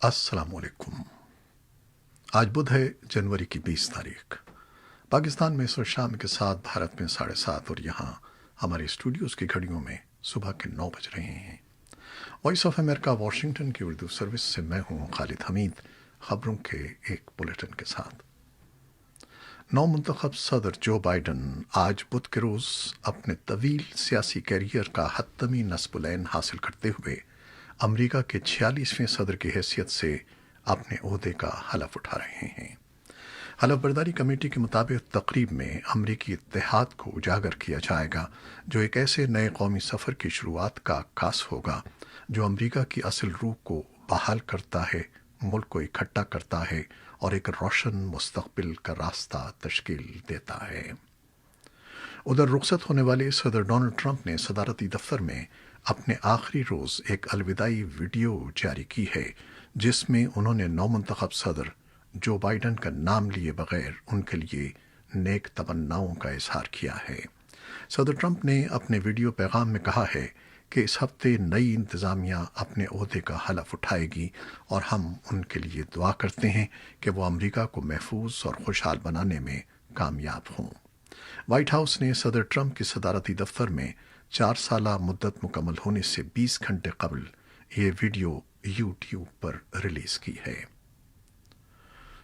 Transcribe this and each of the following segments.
अस्सलाम वालेकुम। आज बुध है, जनवरी की 20 तारीख। पाकिस्तान में इस वक्त शाम के 7, भारत में 7:30 और यहाँ हमारे स्टूडियोज़ की घड़ियों में सुबह के 9 बज रहे हैं। वॉइस ऑफ अमेरिका वाशिंगटन की उर्दू सर्विस से मैं हूँ खालिद हमीद, खबरों के एक बुलेटिन के साथ। नौ मुंतखब सदर जो बाइडन आज बुध के रोज़ अपने तवील सियासी कैरियर का हत्तमी नस्बुलैन हासिल करते हुए अमरीका के 46वें सदर की हैसियत से अपने ओहदे का हलफ उठा रहे हैं। हलफ बर्दारी कमेटी के मुताबिक तकरीब में अमरीकी इत्तेहाद को उजागर किया जाएगा, जो एक ऐसे नए कौमी सफ़र की शुरुआत का आगाज़ होगा जो अमरीका की असल रूह को बहाल करता है, मुल्क को इकट्ठा करता है और एक रोशन मुस्तकबिल का रास्ता तश्कील देता है। उधर रुखसत होने वाले सदर डोनाल्ड ट्रंप ने सदारती दफ्तर में अपने आखिरी रोज़ एक अलविदाई वीडियो जारी की है, जिसमें उन्होंने नौमुंतखब सदर जो बाइडन का नाम लिए बगैर उनके लिए नेक तमन्नाओं का इजहार किया है। सदर ट्रंप ने अपने वीडियो पैगाम में कहा है कि इस हफ्ते नई इंतज़ामिया अपने ओहदे का हलफ उठाएगी और हम उनके लिए दुआ करते हैं कि वो अमरीका को महफूज और खुशहाल बनाने में कामयाब हों। व्हाइट हाउस ने सदर ट्रंप की सदारती दफ्तर में 4 साला मुद्दत मुकम्मल होने से 20 घंटे कबल ये वीडियो यूट्यूब पर रिलीज़ की है।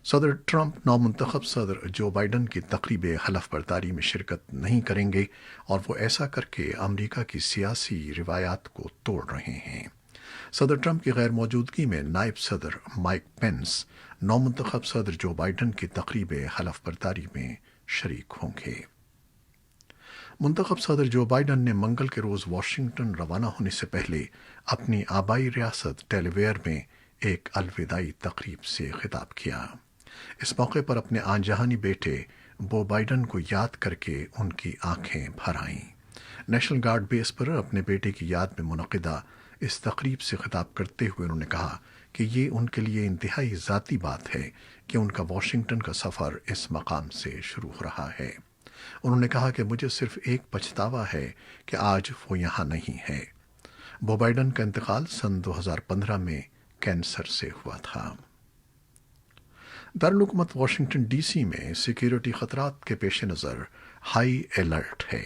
सदर ट्रंप नौमुंतखब सदर जो बाइडन की तकरीब हलफ बर्दारी में शिरकत नहीं करेंगे और वो ऐसा करके अमरीका की सियासी रिवायात को तोड़ रहे हैं। सदर ट्रंप की गैर मौजूदगी में नायब सदर माइक पेंस नौमुंतखब सदर जो बाइडन की तकरीब हलफ बर्दारी में शरीक होंगे। मुंतखब सदर जो बाइडन ने मंगल के रोज़ वाशिंगटन रवाना होने से पहले अपनी आबाई रियासत डेलावेयर में एक अलविदाई तकरीब से खिताब किया। इस मौके पर अपने आनजहानी बेटे बो बाइडन को याद करके उनकी आंखें भर आईं। नेशनल गार्ड बेस पर अपने बेटे की याद में मुनक़िदा इस तकरीब से खिताब करते हुए उन्होंने कहा कि ये उनके लिए इंतहाई ज़ाती बात है कि उनका वाशिंगटन का सफ़र इस मकाम से शुरू हो रहा है। उन्होंने कहा कि मुझे सिर्फ एक पछतावा है कि आज वो यहाँ नहीं है। बो बाइडन का इंतकाल सन 2015 में कैंसर से हुआ था। दारुल हुकूमत वाशिंगटन डीसी में सिक्योरिटी खतरात के पेश नज़र हाई अलर्ट है।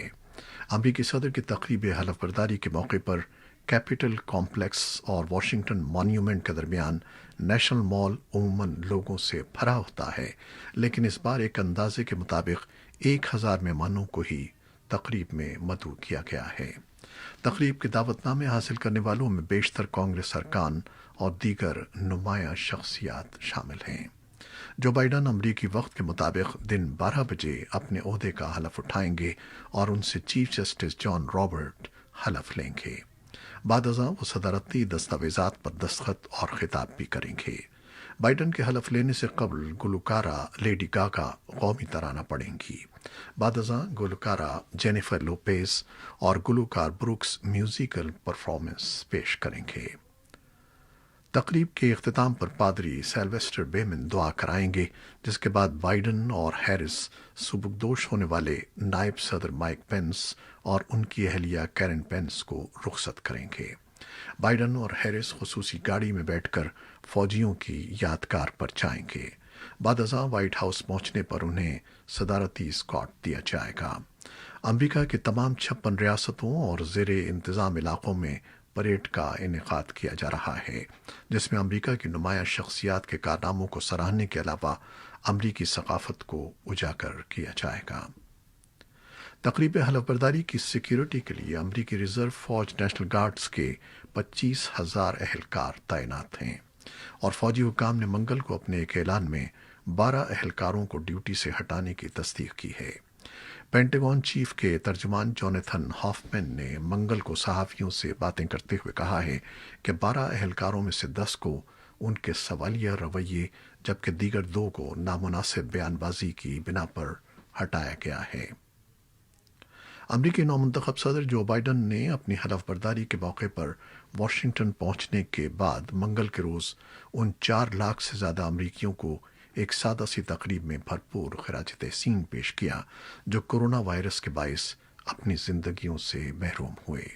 अमरीकी सदर की तकरीब हलफ बर्दारी के मौके पर कैपिटल कॉम्प्लेक्स और वाशिंगटन मॉन्यूमेंट के दरमियान नेशनल मॉल उमूमन लोगों से भरा होता है, लेकिन इस बार एक अंदाजे के मुताबिक 1000 मेहमानों को ही तकरीब में मदऊ किया गया है। तकरीब के दावतनामे हासिल करने वालों में बेशतर कांग्रेस अरकान और दीगर नुमाया शख्सियात शामिल हैं। जो बाइडन अमरीकी वक्त के मुताबिक दिन 12 बजे अपने ओहदे का हलफ उठाएंगे और उनसे चीफ जस्टिस जॉन रॉबर्ट हलफ लेंगे। बाद अज़ां वो सदारती दस्तावेजात पर दस्तखत और खिताब भी करेंगे। बाइडन के हलफ लेने से कबल गुलकारा लेडी गागा कौमी तराना पढ़ेंगी। बाद अज़ां गुलकारा जेनिफर लोपेज और गुलकार ब्रुक्स म्यूजिकल परफॉर्मेंस पेश करेंगे। तकरीब के इख्तिताम पर पादरी सेल्वेस्टर बेमन दुआ कराएंगे, जिसके बाद बाइडन और हैरिस सुबुकदोश होने वाले नायब सदर माइक पेंस और उनकी अहलिया कैरन पेंस को रुखसत करेंगे। बाइडन और हैरिस खुसूसी गाड़ी में बैठकर फौजियों की यादगार पर जाएंगे। बाद अज़ां व्हाइट हाउस पहुंचने पर उन्हें सदारती स्कॉट दिया जाएगा। अमरीका की तमाम 56 रियासतों और ज़ेरे इंतज़ाम इलाकों में परेड का इनेकाद किया जा रहा है, जिसमें अमरीका की नुमाया शख्सियात के कारनामों को सराहने के अलावा अमरीकी सकाफत को उजागर किया जाएगा। तकरीब हलफ बर्दारी की सिक्योरिटी के लिए अमरीकी रिजर्व फौज नेशनल गार्ड्स के 25,000 एहलकार तैनात हैं और फौजी हुकाम ने मंगल को अपने एक ऐलान में 12 एहलकारों को ड्यूटी से हटाने की तस्दीक की है। पेंटागन चीफ के तर्जुमान जोनाथन हॉफमैन ने मंगल को सहाफ़ियों से बातें करते हुए कहा है कि 12 एहलकारों में से 10 को उनके सवालिया रवैये जबकि दीगर 2 को नामुनासिब बयानबाजी की बिना पर हटाया गया है। अमरीकी नौमुंतखब सदर जो बाइडन ने अपनी हलफ बर्दारी के मौके पर वाशिंगटन पहुंचने के बाद मंगल के रोज़ उन 4 लाख से ज़्यादा अमरीकियों को एक सादा सी तकरीब में भरपूर खराज तहसीन पेश किया, जो कोरोना वायरस के बायस अपनी जिंदगियों से महरूम हुए।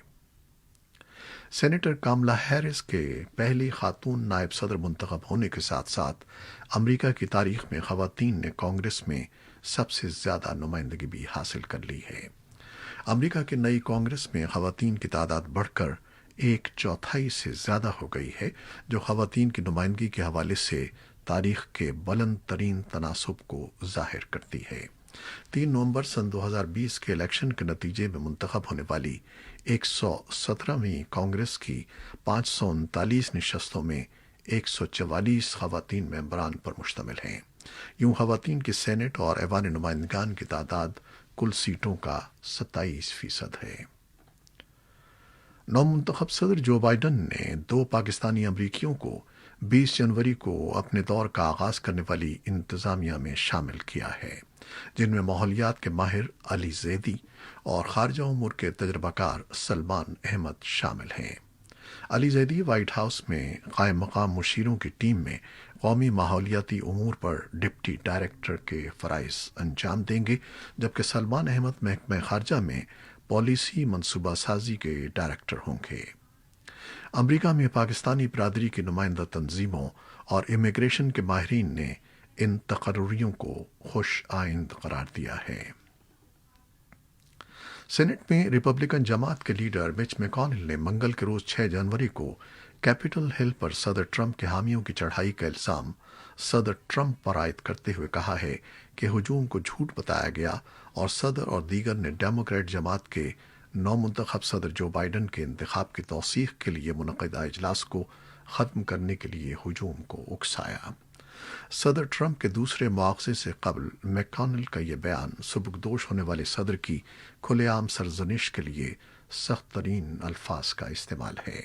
سینیٹر کاملا ہیرس کے پہلی خاتون نائب صدر منتخب ہونے کے ساتھ ساتھ امریکہ کی تاریخ میں خواتین نے کانگریس میں سب سے زیادہ نمائندگی بھی حاصل کر لی ہے۔ امریکہ کے نئی کانگریس میں خواتین کی تعداد بڑھ کر 1/4 سے زیادہ ہو گئی ہے، جو خواتین کی نمائندگی کے حوالے سے تاریخ کے بلند ترین تناسب کو ظاہر کرتی ہے۔ 3 نومبر سن 2020 کے الیکشن کے نتیجے میں منتخب ہونے والی 117ویں کانگریس کی 539 نشستوں میں 144 خواتین ممبران پر مشتمل ہیں۔ یوں خواتین کی سینٹ اور ایوان نمائندگان کی تعداد کل سیٹوں کا 27% ہے۔ نو منتخب صدر جو بائیڈن نے 2 پاکستانی امریکیوں کو 20 جنوری کو اپنے دور کا آغاز کرنے والی انتظامیہ میں شامل کیا ہے، جن میں ماحولیات کے ماہر علی زیدی اور خارجہ امور کے تجربہ کار سلمان احمد شامل ہیں۔ علی زیدی وائٹ ہاؤس میں قائم مقام مشیروں کی ٹیم میں قومی ماحولیاتی امور پر ڈپٹی ڈائریکٹر کے فرائض انجام دیں گے، جبکہ سلمان احمد محکمہ خارجہ میں پالیسی منصوبہ سازی کے ڈائریکٹر ہوں گے۔ امریکہ میں پاکستانی برادری کی نمائندہ تنظیموں اور امیگریشن کے ماہرین نے ان تقرریوں کو خوش آئند قرار دیا ہے۔ سینٹ میں ریپبلکن جماعت کے لیڈر مچ میکونل نے منگل کے روز 6 جنوری کو کیپٹل ہل پر صدر ٹرمپ کے حامیوں کی چڑھائی کا الزام صدر ٹرمپ پر عائد کرتے ہوئے کہا ہے کہ ہجوم کو جھوٹ بتایا گیا اور صدر اور دیگر نے ڈیموکریٹ جماعت کے نو منتخب صدر جو بائیڈن کے انتخاب کی توثیق کے لیے منعقدہ اجلاس کو ختم کرنے کے لیے ہجوم کو اکسایا۔ صدر ٹرمپ کے دوسرے مواخذے سے قبل میکونل کا یہ بیان سبکدوش ہونے والے صدر کی کھلے عام سرزنش کے لیے سخت ترین الفاظ کا استعمال ہے۔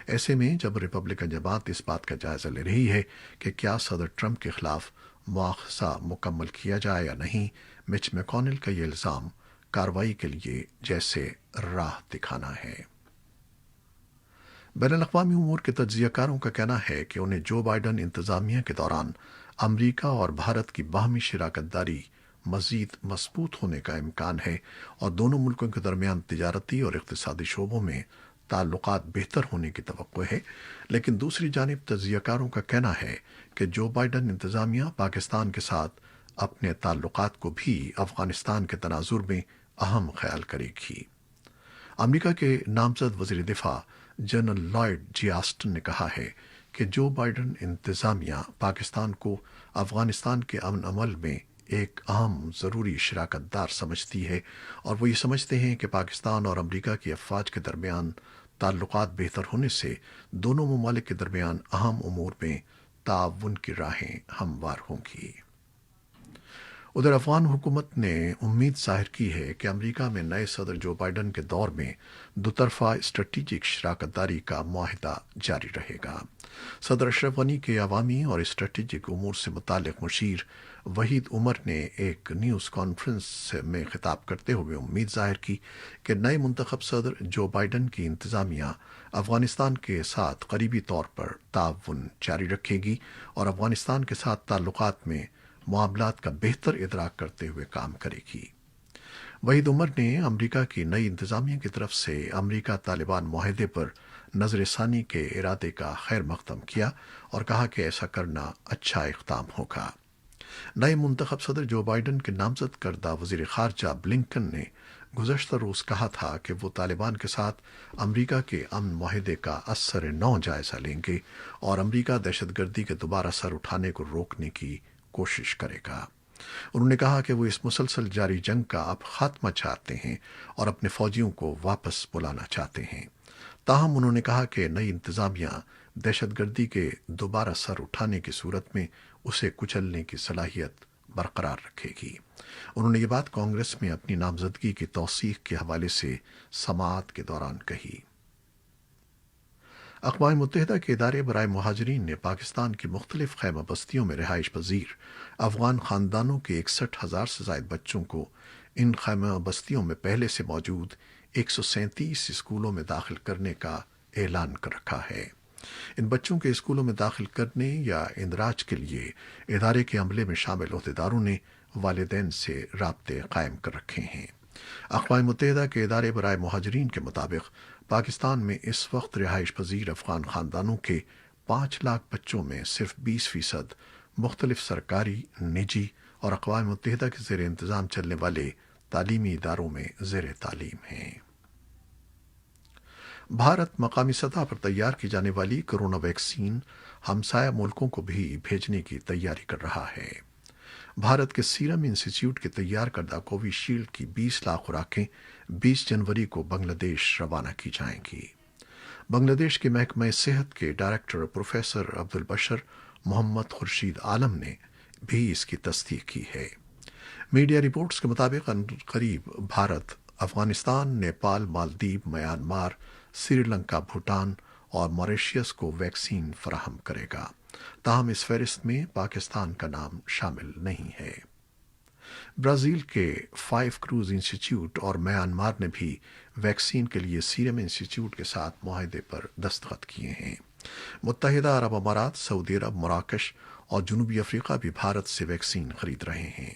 ایسے میں جب ریپبلکن جماعت اس بات کا جائزہ لے رہی ہے کہ کیا صدر ٹرمپ کے خلاف مواخذہ مکمل کیا جائے یا نہیں، مچ میکونل کا یہ الزام کارروائی کے لیے جیسے راہ دکھانا ہے۔ بین الاقوامی امور کے تجزیہ کاروں کا کہنا ہے کہ انہیں جو بائیڈن انتظامیہ کے دوران امریکہ اور بھارت کی باہمی شراکت داری مزید مضبوط ہونے کا امکان ہے اور دونوں ملکوں کے درمیان تجارتی اور اقتصادی شعبوں میں تعلقات بہتر ہونے کی توقع ہے، لیکن دوسری جانب تجزیہ کاروں کا کہنا ہے کہ جو بائیڈن انتظامیہ پاکستان کے ساتھ اپنے تعلقات کو بھی افغانستان کے تناظر میں اہم خیال کرے گی۔ امریکہ کے نامزد وزیر دفاع جنرل لائیڈ جی آسٹن نے کہا ہے کہ جو بائیڈن انتظامیہ پاکستان کو افغانستان کے امن عمل میں ایک اہم ضروری شراکت دار سمجھتی ہے، اور وہ یہ سمجھتے ہیں کہ پاکستان اور امریکہ کی افواج کے درمیان تعلقات بہتر ہونے سے دونوں ممالک کے درمیان اہم امور میں تعاون کی راہیں ہموار ہوں گی۔ ادھر افغان حکومت نے امید ظاہر کی ہے کہ امریکہ میں نئے صدر جو بائیڈن کے دور میں دوطرفہ اسٹریٹجک شراکت داری کا معاہدہ جاری رہے گا۔ صدر اشرف غنی کے عوامی اور اسٹریٹجک امور سے متعلق مشیر وحید عمر نے ایک نیوز کانفرنس میں خطاب کرتے ہوئے امید ظاہر کی کہ نئے منتخب صدر جو بائیڈن کی انتظامیہ افغانستان کے ساتھ قریبی طور پر تعاون جاری رکھے گی اور افغانستان کے ساتھ تعلقات میں معاملات کا بہتر ادراک کرتے ہوئے کام کرے گی۔ وحید عمر نے امریکہ کی نئی انتظامیہ کی طرف سے امریکہ طالبان معاہدے پر نظر ثانی کے ارادے کا خیر مقدم کیا اور کہا کہ ایسا کرنا اچھا اقدام ہوگا۔ نئے منتخب صدر جو بائیڈن کے نامزد کردہ وزیر خارجہ بلنکن نے گزشتہ روز کہا تھا کہ وہ طالبان کے ساتھ امریکہ کے امن معاہدے کا ازسر نو جائزہ لیں گے اور امریکہ دہشت گردی کے دوبارہ سر اٹھانے کو روکنے کی کوشش کرے گا۔ انہوں نے کہا کہ وہ اس مسلسل جاری جنگ کا اب خاتمہ چاہتے ہیں اور اپنے فوجیوں کو واپس بلانا چاہتے ہیں۔ تاہم انہوں نے کہا کہ نئی انتظامیہ دہشت گردی کے دوبارہ سر اٹھانے کی صورت میں اسے کچلنے کی صلاحیت برقرار رکھے گی۔ انہوں نے یہ بات کانگریس میں اپنی نامزدگی کی توثیق کے حوالے سے سماعت کے دوران کہی۔ اقوام متحدہ کے ادارے برائے مہاجرین نے پاکستان کی مختلف خیمہ بستیوں میں رہائش پذیر افغان خاندانوں کے 61,000 سے زائد بچوں کو ان خیمہ بستیوں میں پہلے سے موجود 137 اسکولوں میں داخل کرنے کا اعلان کر رکھا ہے۔ ان بچوں کے اسکولوں میں داخل کرنے یا اندراج کے لیے ادارے کے عملے میں شامل عہدیداروں نے والدین سے رابطے قائم کر رکھے ہیں۔ अक़वाम मुत्तहिदा के इदारे बराए मुहाजिरीन के मुताबिक पाकिस्तान में इस वक्त रिहाइश पजीर अफ़गान ख़ानदानों के 5 लाख बच्चों में सिर्फ 20% मुख्तलिफ सरकारी, निजी और अक़वाम मुत्तहिदा के ज़ेर इंतज़ाम चलने वाले तालीमी इदारों में ज़ेर तालीम हैं। भारत मकामी सतह पर तैयार की जाने वाली कोरोना वैक्सीन हमसाया मुल्कों को भी भेजने की तैयारी कर रहा है। भारत के सीरम इंस्टीट्यूट के तैयार करदा कोविशील्ड की 20 लाख खुराकें 20 जनवरी को बांग्लादेश रवाना की जाएंगी। बांग्लादेश के महकमा सेहत के डायरेक्टर प्रोफेसर अब्दुल बशर मोहम्मद खुर्शीद आलम ने भी इसकी तस्दीक की है। मीडिया रिपोर्ट्स के मुताबिक करीब भारत अफगानिस्तान, नेपाल, मालदीव, म्यांमार, श्रीलंका, भूटान और मॉरिशस को वैक्सीन फराहम करेगा। ताहम इस फहरिस्त में पाकिस्तान का नाम शामिल नहीं है। ब्राज़ील के 5 क्रूज इंस्टीट्यूट और म्यांमार ने भी वैक्सीन के लिए सीरम इंस्टीट्यूट के साथ मुआहदे पर दस्तखत किए हैं। मुत्तहिदा अरब अमारात, सऊदी अरब, मराकश और जनूबी अफ्रीका भी भारत से वैक्सीन खरीद रहे हैं।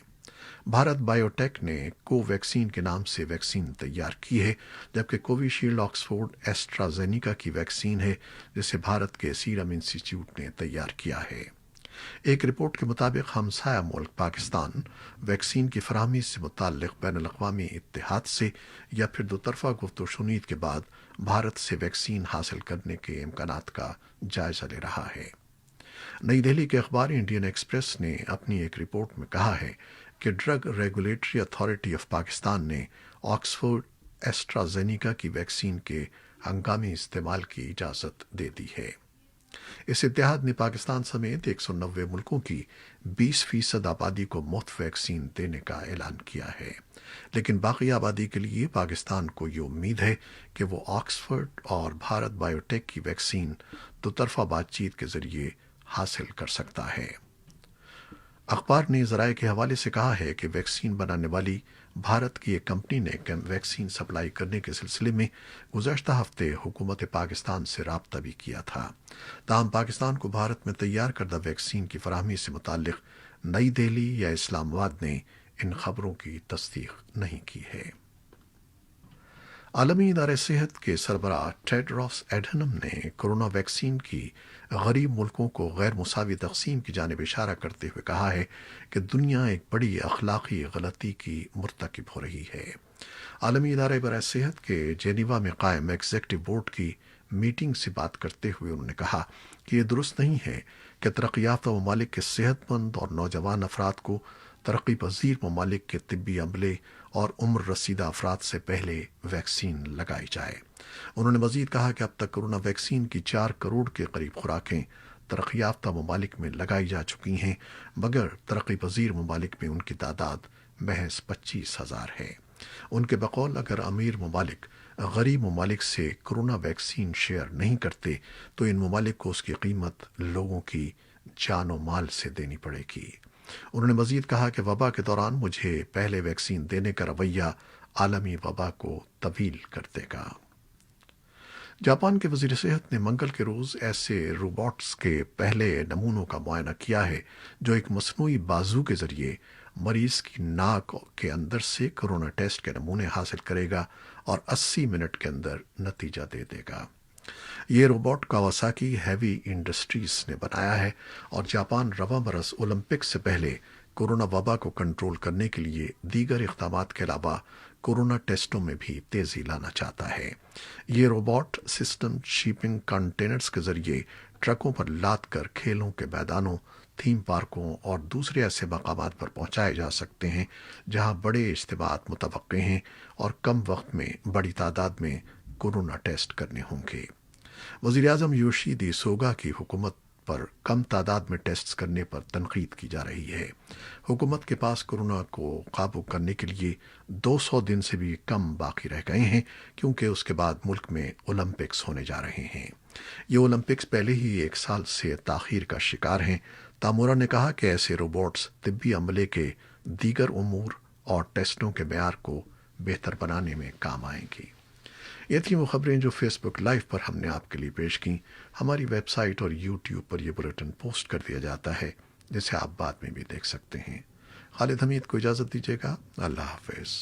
भारत बायोटेक ने कोवैक्सीन के नाम से वैक्सीन तैयार की है, जबकि कोविशील्ड ऑक्सफोर्ड एस्ट्राजेनिका की वैक्सीन है, जिसे भारत के सीरम इंस्टीट्यूट ने तैयार किया है। एक रिपोर्ट के मुताबिक हमसाया मुल्क पाकिस्तान वैक्सीन की फराहमी से मुताल्लिक़ बैनुल अक़वामी इत्तेहाद से या फिर दोतरफा गुफ्तगू-शुनीद के बाद भारत से वैक्सीन हासिल करने के इम्कानात का जायजा ले रहा है। नई दिल्ली के अखबार इंडियन एक्सप्रेस ने अपनी एक रिपोर्ट में कहा है कि drug regulatory authority of Pakistan ने ऑक्सफोर्ड एस्ट्राजेनिका की वैक्सीन के हंगामी इस्तेमाल की इजाज़त दे दी है। इस इत्तेहाद ने पाकिस्तान समेत 190 मुल्कों की 20% आबादी को मुफ्त वैक्सीन देने का ऐलान किया है, लेकिन बाकी आबादी के लिए पाकिस्तान को ये उम्मीद है कि वो ऑक्सफोर्ड और भारत बायोटेक की वैक्सीन दोतरफा बातचीत के जरिए हासिल कर सकता है। अखबार ने ज़राए के हवाले से कहा है कि वैक्सीन बनाने वाली भारत की एक कंपनी ने वैक्सीन सप्लाई करने के सिलसिले में गुज़श्ता हफ्ते हुकूमत पाकिस्तान से राब्ता भी किया था। ताहम पाकिस्तान को भारत में तैयार करदा वैक्सीन की फराहमी से मुताल्लिक़ नई दिल्ली या इस्लामाबाद ने इन खबरों की तस्दीक नहीं की है। आलमी इदारे सेहत के सरबराह टेड्रोस एडहनम ने कोरोना वैक्सीन की गरीब मुल्कों को गैर मुसावी तकसीम की जानिब इशारा करते हुए कहा है कि दुनिया एक बड़ी अखलाकी गलती की मुर्तकिब हो रही है। आलमी इदारे बराए सेहत के जेनीवा में कायम एग्जेक्टिव बोर्ड की मीटिंग से बात करते हुए उन्होंने कहा कि यह दुरुस्त नहीं है कि तरक्की याफ्ता ममालिक के सेहतमंद और नौजवान अफराद को तरक्की पजीर ममालिक के तिब्बी अमले और उम्र रसीदा अफराद से पहले वैक्सीन लगाई जाए। उन्होंने मजीद कहा कि अब तक कोरोना वैक्सीन की 4 करोड़ के करीब खुराकें तरक्की याफ्ता ममालिक में लगाई जा चुकी हैं, मगर तरक्की पजीर ममालिक में उनकी तादाद महज 25,000 है। उनके बकौल अगर अमीर ममालिक गरीब ममालिक से कोरोना वैक्सीन शेयर नहीं करते तो इन ममालिक को उसकी कीमत लोगों की जान और माल से देनी पड़ेगी। उन्होंने मजीद कहा कि वबा के दौरान मुझे पहले वैक्सीन देने का रवैया आलमी वबा को तवील कर देगा। जापान के वजीर सेहत ने मंगल के रोज़ ऐसे रोबोट्स के पहले नमूनों का मुआयना किया है जो एक मसनूई बाजू के जरिए मरीज की नाक के अंदर से कोरोना टेस्ट के नमूने हासिल करेगा और 80 मिनट के अंदर नतीजा दे देगा। ये रोबोट कावासाकी हैवी इंडस्ट्रीज ने बनाया है और जापान रवा बरस ओलंपिक्स से पहले कोरोना वबा को कंट्रोल करने के लिए दीगर इक़दामात के अलावा कोरोना टेस्टों में भी तेज़ी लाना चाहता है। ये रोबोट सिस्टम शिपिंग कंटेनर्स के जरिए ट्रकों पर लाद कर खेलों के मैदानों, थीम पार्कों और दूसरे ऐसे मकामात पर पहुंचाए जा सकते हैं जहां बड़े इज्तिमात मुतवक्के हैं और कम वक्त में बड़ी तादाद में कोरोना टेस्ट करने होंगे। वज़ीर-ए-आज़म योशिहिदे सुगा की हुकूमत पर कम तादाद में टेस्ट करने पर तनकीद की जा रही है। हुकूमत के पास कोरोना को काबू करने के लिए 200 दिन से भी कम बाकी रह गए हैं, क्योंकि उसके बाद मुल्क में ओलंपिक्स होने जा रहे हैं। ये ओलंपिक्स पहले ही 1 साल से ताख़ीर का शिकार हैं। तामुरा ने कहा कि ऐसे रोबोट्स तिब्बी अमले के दीगर उमूर और टेस्टों के मेयार को बेहतर बनाने में काम आएंगी। ये थी वो खबरें जो फेसबुक लाइव पर हमने आपके लिए पेश की। हमारी वेबसाइट और यूट्यूब पर यह बुलेटिन पोस्ट कर दिया जाता है, जिसे आप बाद में भी देख सकते हैं। खालिद हमीद को इजाज़त दीजिएगा। अल्लाह हाफ़िज़।